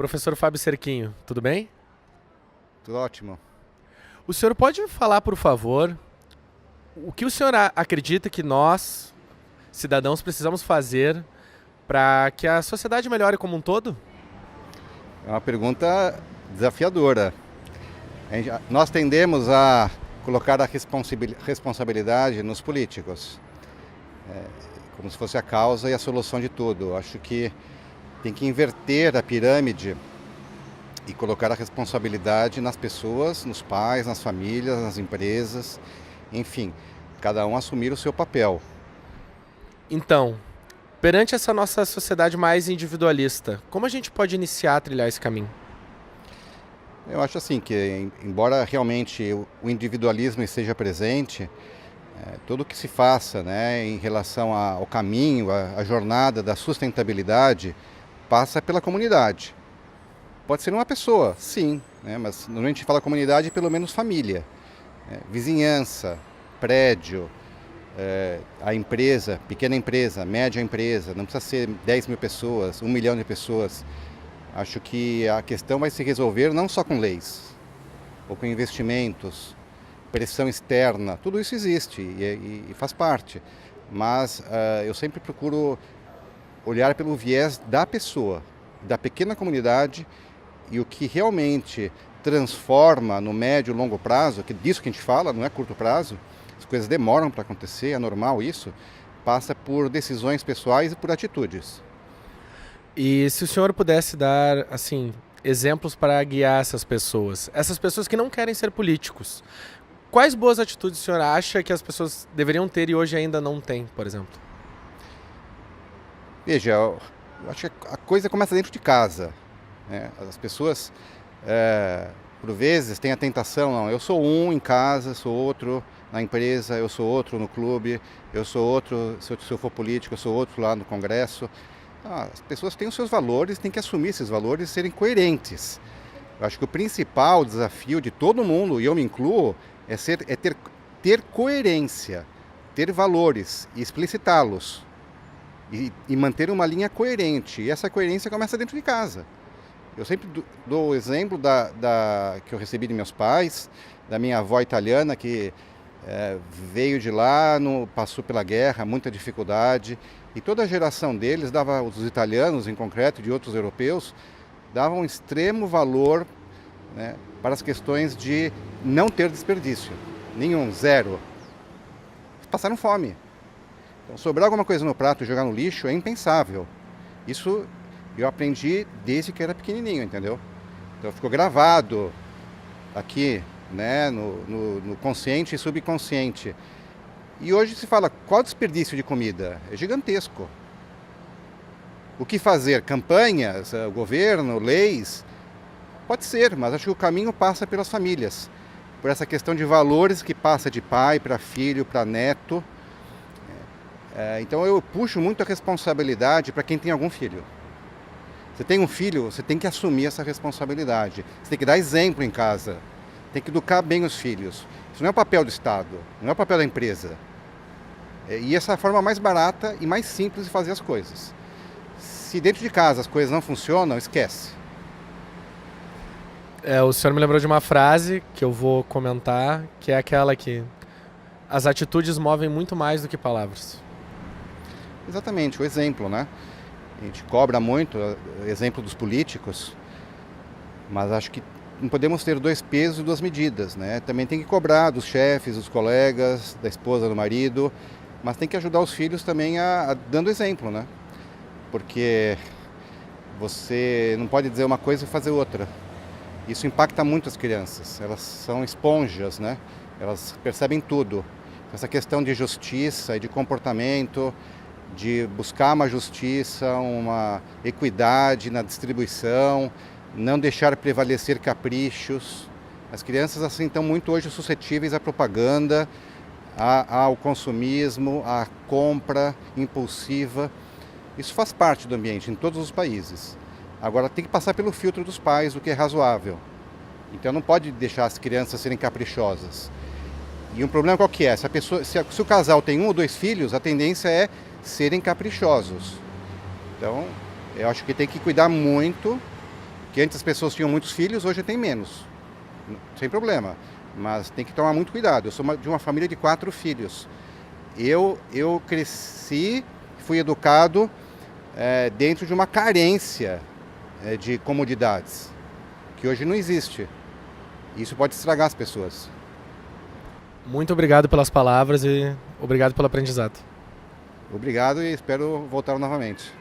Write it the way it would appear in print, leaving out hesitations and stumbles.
Professor Fábio Cerquinho, tudo bem? Tudo ótimo. O senhor pode me falar, por favor, o que o senhor acredita que nós, cidadãos, precisamos fazer para que a sociedade melhore como um todo? É uma pergunta desafiadora. Nós tendemos a colocar a responsabilidade nos políticos, como se fosse a causa e a solução de tudo. Acho que tem que inverter a pirâmide e colocar a responsabilidade nas pessoas, nos pais, nas famílias, nas empresas, enfim, cada um assumir o seu papel. Então, perante essa nossa sociedade mais individualista, como a gente pode iniciar a trilhar esse caminho? Eu acho assim que, embora realmente o individualismo esteja presente, tudo o que se faça, né, em relação ao caminho, a jornada da sustentabilidade, passa pela comunidade. Pode ser uma pessoa, sim, né, mas normalmente a gente fala comunidade, pelo menos família, vizinhança, prédio, a empresa, pequena empresa, média empresa, não precisa ser 10 mil pessoas, 1 milhão de pessoas. Acho que a questão vai se resolver não só com leis, ou com investimentos, pressão externa, tudo isso existe e faz parte. Mas eu sempre procuro olhar pelo viés da pessoa, da pequena comunidade, e o que realmente transforma no médio e longo prazo, que disso que a gente fala, não é curto prazo, as coisas demoram para acontecer, é normal isso, passa por decisões pessoais e por atitudes. E se o senhor pudesse dar, assim, exemplos para guiar essas pessoas que não querem ser políticos, quais boas atitudes o senhor acha que as pessoas deveriam ter e hoje ainda não têm, por exemplo? Veja, eu acho que a coisa começa dentro de casa, né? As pessoas, por vezes, têm a tentação, não, eu sou um em casa, sou outro na empresa, eu sou outro no clube, eu sou outro, se eu for político, eu sou outro lá no Congresso. As pessoas têm os seus valores, têm que assumir esses valores e serem coerentes. Eu acho que o principal desafio de todo mundo, e eu me incluo, é ter coerência, ter valores e explicitá-los. E manter uma linha coerente. E essa coerência começa dentro de casa. Eu sempre dou o exemplo que eu recebi de meus pais, da minha avó italiana, que veio de lá, passou pela guerra, muita dificuldade. E toda a geração deles, os italianos em concreto, de outros europeus, davam um extremo valor, né, para as questões de não ter desperdício. Nenhum, zero. Passaram fome. Então, sobrar alguma coisa no prato e jogar no lixo é impensável. Isso eu aprendi desde que era pequenininho, entendeu? Então ficou gravado aqui, né, no consciente e subconsciente. E hoje se fala, qual desperdício de comida? É gigantesco. O que fazer? Campanhas, governo, leis? Pode ser, mas acho que o caminho passa pelas famílias. Por essa questão de valores que passa de pai para filho, para neto. Então eu puxo muito a responsabilidade para quem tem algum filho. Você tem um filho, você tem que assumir essa responsabilidade. Você tem que dar exemplo em casa. Tem que educar bem os filhos. Isso não é o papel do Estado, não é o papel da empresa. E essa é a forma mais barata e mais simples de fazer as coisas. Se dentro de casa as coisas não funcionam, esquece. O senhor me lembrou de uma frase que eu vou comentar, que é aquela que as atitudes movem muito mais do que palavras. Exatamente, o exemplo, né? A gente cobra muito o exemplo dos políticos, mas acho que não podemos ter dois pesos e duas medidas, né? Também tem que cobrar dos chefes, dos colegas, da esposa, do marido, mas tem que ajudar os filhos também dando exemplo, né? Porque você não pode dizer uma coisa e fazer outra. Isso impacta muito as crianças, elas são esponjas, né? Elas percebem tudo. Essa questão de justiça e de comportamento, de buscar uma justiça, uma equidade na distribuição, não deixar prevalecer caprichos. As crianças assim estão muito hoje suscetíveis à propaganda, ao consumismo, à compra impulsiva. Isso faz parte do ambiente em todos os países. Agora tem que passar pelo filtro dos pais, o que é razoável. Então não pode deixar as crianças serem caprichosas. E um problema qual que é? Se o casal tem 1 ou 2 filhos, a tendência é serem caprichosos. Então, eu acho que tem que cuidar muito Que antes as pessoas tinham muitos filhos, hoje tem menos. Sem problema. Mas tem que tomar muito cuidado. Eu sou de uma família de 4 filhos. Eu cresci, fui educado dentro de uma carência de comodidades, que hoje não existe. Isso pode estragar as pessoas. Muito obrigado pelas palavras e obrigado pelo aprendizado. Obrigado e espero voltar novamente.